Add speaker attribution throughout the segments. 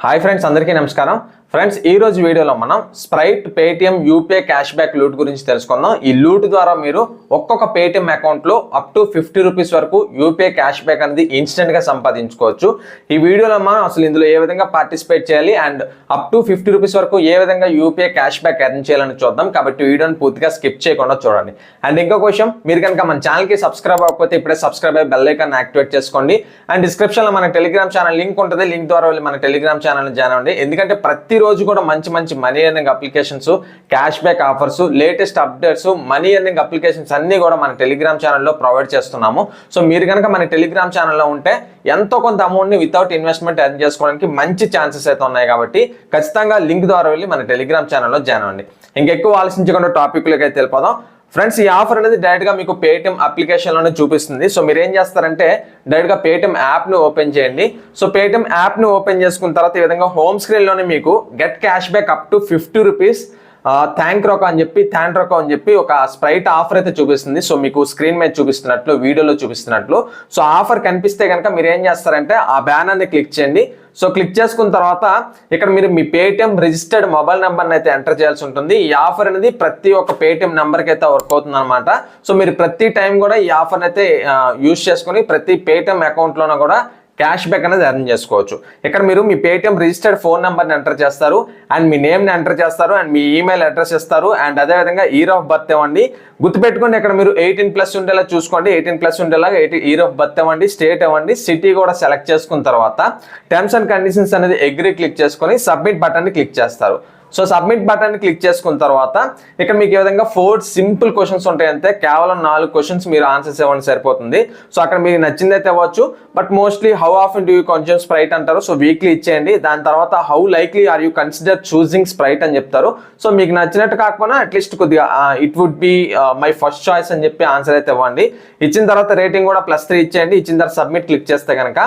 Speaker 1: Hi friends, అందరికీ నమస్కారం. Friends, ఈ రోజు వీడియోలో మనం Sprite Paytm UPI cash back loot గురించి తెలుసుకుందాం. ఈ లూట్ ద్వారా మీరు ఒక్కొక్క పేటిఎం అకౌంట్లో అప్ టు 50 రూపీస్ వరకు యూపీఐ క్యాష్ బ్యాక్ అనేది ఇన్స్టెంట్ గా సంపాదించుకోవచ్చు. ఈ వీడియోలో మనం అసలు ఇందులో ఏ విధంగా పార్టిసిపేట్ చేయాలి అండ్ అప్ టు 50 రూపీస్ వరకు ఏ విధంగా యూపీఐ క్యాష్ బ్యాక్ ఎర్న్ చేయాలని చూద్దాం. కాబట్టి వీడియోని పూర్తిగా స్కిప్ చేయకుండా చూడండి. అండ్ ఇంకొక విషయం, మీరు కనుక మన ఛానల్కి సబ్స్క్రైబ్ అవ్వకపోతే ఇప్పుడే సబ్స్క్రైబ్ అయ్యి బెల్ ఐకాన్ యాక్టివేట్ చేసుకోండి. అండ్ డిస్క్రిప్షన్లో మన టెలిగ్రామ్ ఛానల్ లింక్ ఉంటుంది. లింక్ ద్వారా వెళ్ళి మన టెలిగ్రామ్ ఛానల్ జాయిన్ అవ్వండి. ఎందుకంటే ప్రతిరోజు కూడా మంచి money earning applications, cash back offers, latest updates, money earning applications అన్ని కూడా మన టెలిగ్రామ్ ఛానల్లో ప్రొవైడ్ చేస్తున్నాము. సో మీరు కనుక మన టెలిగ్రామ్ ఛానల్లో ఉంటే ఎంతో కొంత అమౌంట్ని వితౌట్ ఇన్వెస్ట్మెంట్ ఎర్న్ చేసుకోవడానికి మంచి ఛాన్సెస్ అయితే ఉన్నాయి. కాబట్టి ఖచ్చితంగా లింక్ ద్వారా వెళ్ళి మన టెలిగ్రామ్ ఛానల్లో జాయిన్ అవ్వండి. ఇంకెక్కువ ఆలోచించకుండా టాపిక్లోకి అయితే వెళ్ళిపోదాం. ఫ్రెండ్స్, ఈ ఆఫర్ అనేది డైరెక్ట్గా మీకు పేటిఎం అప్లికేషన్లోనే చూపిస్తుంది. సో మీరు ఏం చేస్తారంటే డైరెక్ట్గా పేటిఎం యాప్ని ఓపెన్ చేయండి. సో పేటిఎం యాప్ని ఓపెన్ చేసుకున్న తర్వాత ఈ విధంగా హోమ్ స్క్రీన్లోనే మీకు get cash back up to 50 rupees thank roko అని చెప్పి ఒక స్ప్రైట్ ఆఫర్ అయితే చూపిస్తుంది. సో మీకు స్క్రీన్ మీద చూపిస్తున్నట్లు, వీడియోలో చూపిస్తున్నట్లు. సో ఆఫర్ కనిపిస్తే కనుక మీరు ఏం చేస్తారంటే ఆ బ్యానర్ని క్లిక్ చేయండి. సో క్లిక్ చేసుకున్న తర్వాత ఇక్కడ మీరు మీ పేటిఎం రిజిస్టర్డ్ మొబైల్ నెంబర్ని అయితే ఎంటర్ చేయాల్సి ఉంటుంది. ఈ ఆఫర్ అనేది ప్రతి ఒక్క పేటిఎం నెంబర్కి అయితే వర్క్ అవుతుంది అనమాట. సో మీరు ప్రతి టైం కూడా ఈ ఆఫర్ని అయితే యూజ్ చేసుకుని ప్రతి పేటిఎం అకౌంట్లోనూ కూడా క్యాష్ బ్యాక్ అనేది ఎర్న్ చేసుకోవచ్చు. ఇక్కడ మీరు మీ పేటిఎం రిజిస్టర్డ్ ఫోన్ నెంబర్ని ఎంటర్ చేస్తారు అండ్ మీ నేమ్ని ఎంటర్ చేస్తారు అండ్ మీ ఈమెయిల్ అడ్రస్ ఇస్తారు అండ్ అదేవిధంగా ఇయర్ ఆఫ్ బర్త్ ఇవ్వండి. గుర్తుపెట్టుకోండి, ఇక్కడ మీరు 18+ ఉండేలా చూసుకోండి. 18+ ఉండేలాగా ఇయర్ ఆఫ్ బర్త్ ఇవ్వండి, స్టేట్ ఇవ్వండి, సిటీ కూడా సెలెక్ట్ చేసుకున్న తర్వాత టర్మ్స్ అండ్ కండిషన్స్ అనేది అగ్రీ క్లిక్ చేసుకొని సబ్మిట్ బటన్ని క్లిక్ చేస్తారు. సో సబ్మిట్ బటన్ క్లిక్ చేసుకున్న తర్వాత ఇక్కడ మీకు ఈ విధంగా 4 సింపుల్ క్వశ్చన్స్ ఉంటాయి. అంతే, కేవలం 4 క్వశ్చన్స్ మీరు ఆన్సర్స్ ఇవ్వండి సరిపోతుంది. సో అక్కడ మీకు నచ్చిందైతే ఇవ్వచ్చు. But mostly how often do you consume Sprite అంటారు. సో వీక్లీ ఇచ్చేయండి. దాని తర్వాత how likely are you consider choosing Sprite అని చెప్తారు. సో మీకు నచ్చినట్టు కాకపోయినా అట్లీస్ట్ కొద్దిగా it would be my first choice అని చెప్పి ఆన్సర్ అయితే ఇవ్వండి. ఇచ్చిన తర్వాత రేటింగ్ కూడా +3 ఇచ్చేయండి. ఇచ్చిన తర్వాత సబ్మిట్ క్లిక్ చేస్తే కనుక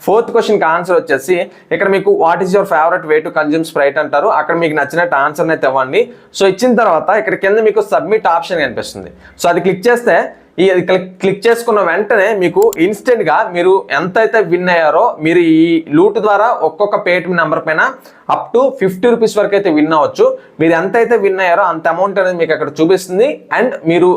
Speaker 1: 4th క్వశ్చన్కి ఆన్సర్ వచ్చేసి ఇక్కడ మీకు what is your favourite way to consume Sprite అంటారు. అక్కడ మీకు నచ్చినట్టు ఆన్సర్ని అయితే ఇవ్వండి. సో ఇచ్చిన తర్వాత ఇక్కడ కింద మీకు సబ్మిట్ ఆప్షన్ కనిపిస్తుంది. సో అది క్లిక్ చేస్తే క్లిక్ చేసుకున్న వెంటనే మీకు ఇన్స్టెంట్గా మీరు ఎంతైతే విన్ అయ్యారో మీరు ఈ లూట్ ద్వారా ఒక్కొక్క పేటిఎం నెంబర్ పైన అప్ టు 50 రూపీస్ వరకు అయితే విన్ అవ్వచ్చు. మీరు ఎంతైతే విన్ అయ్యారో అంత అమౌంట్ అనేది మీకు అక్కడ చూపిస్తుంది. అండ్ మీరు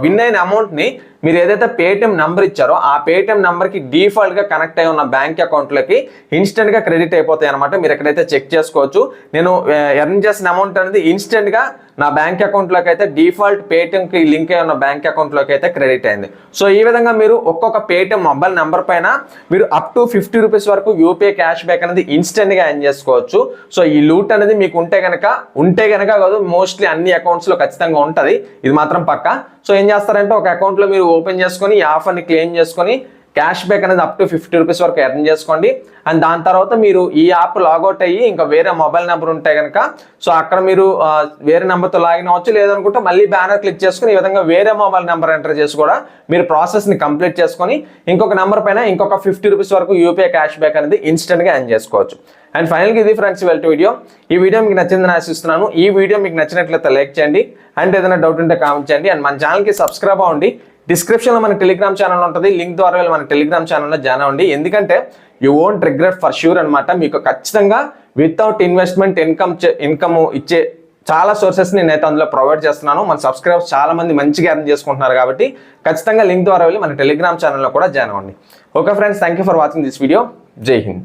Speaker 1: విన్ అయిన అమౌంట్ని మీరు ఏదైతే పేటిఎం నెంబర్ ఇచ్చారో ఆ పేటిఎం నెంబర్కి డిఫాల్ట్గా కనెక్ట్ అయి ఉన్న బ్యాంక్ అకౌంట్లోకి ఇన్స్టెంట్గా క్రెడిట్ అయిపోతాయి అనమాట. మీరు ఎక్కడైతే చెక్ చేసుకోవచ్చు. నేను ఎర్న్ చేసిన అమౌంట్ అనేది ఇన్స్టెంట్గా నా బ్యాంక్ అకౌంట్లోకి అయితే డిఫాల్ట్ పేటిఎంకి లింక్ అయి ఉన్న బ్యాంక్ అకౌంట్లోకి అయితే క్రెడిట్ అయింది. సో ఈ విధంగా మీరు ఒక్కొక్క పేటిఎం మొబైల్ నెంబర్ పైన మీరు అప్ టు 50 రూపీస్ వరకు యూపీఐ క్యాష్ బ్యాక్ అనేది ఇన్స్టెంట్గా ఎర్న్ చేసుకోవచ్చు. సో ఈ లూట్ అనేది మీకు ఉంటే కనుక కాదు, మోస్ట్లీ అన్ని అకౌంట్స్లో ఖచ్చితంగా ఉంటుంది, ఇది మాత్రం పక్కా. సో ఏం చేస్తారంటే ఒక అకౌంట్లో మీరు ఓపెన్ చేసుకొని ఈ ఆఫర్ని క్లెయిమ్ చేసుకొని క్యాష్ బ్యాక్ అనేది అప్ టు 50 రూపీస్ వరకు ఎర్న్ చేసుకోండి. అండ్ దాని తర్వాత మీరు ఈ యాప్ లాగౌట్ అయ్యి ఇంకా వేరే మొబైల్ నెంబర్ ఉంటే కనుక సో అక్కడ మీరు వేరే నెంబర్తో లాగిన్ అవ్వచ్చు. లేదనుకుంటే మళ్ళీ బ్యానర్ క్లిక్ చేసుకుని ఈ విధంగా వేరే మొబైల్ నెంబర్ ఎంటర్ చేసి కూడా మీరు ప్రాసెస్ని కంప్లీట్ చేసుకొని ఇంకొక నెంబర్ పైన ఇంకొక 50 రూపీస్ వరకు యూపీఐ క్యాష్ బ్యాక్ అనేది ఇన్స్టెంట్గా ఎర్న్ చేసుకోవచ్చు. అండ్ ఫైనల్గా ఇది ఫ్రెండ్స్ ఇవాల్టి వీడియో. ఈ వీడియో మీకు నచ్చిందని ఆశిస్తున్నాను. ఈ వీడియో మీకు నచ్చినట్లయితే లైక్ చేయండి అండ్ ఏదైనా డౌట్ ఉంటే కామెంట్ చేయండి. అండ్ మన ఛానల్కి సబ్స్క్రైబ్ అవ్వండి. డిస్క్రిప్షన్లో మన టెలిగ్రామ్ ఛానల్ ఉంటుంది, లింక్ ద్వారా వెళ్ళి మన టెలిగ్రామ్ ఛానల్లో జాయిన్ అవ్వండి. ఎందుకంటే you won't regret for sure అనమాట. మీకు ఖచ్చితంగా వితౌట్ ఇన్వెస్ట్మెంట్ ఇన్కమ్ ఇచ్చే చాలా సోర్సెస్ నేనైతే అందులో ప్రొవైడ్ చేస్తున్నాను. మన సబ్స్క్రైబర్స్ చాలా మంది మంచిగా ఎర్న్ చేసుకుంటున్నారు. కాబట్టి ఖచ్చితంగా లింక్ ద్వారా వెళ్ళి మన టెలిగ్రామ్ ఛానల్లో కూడా జాయిన్ అవ్వండి. Okay friends, thank you for watching this video. జై హింద్.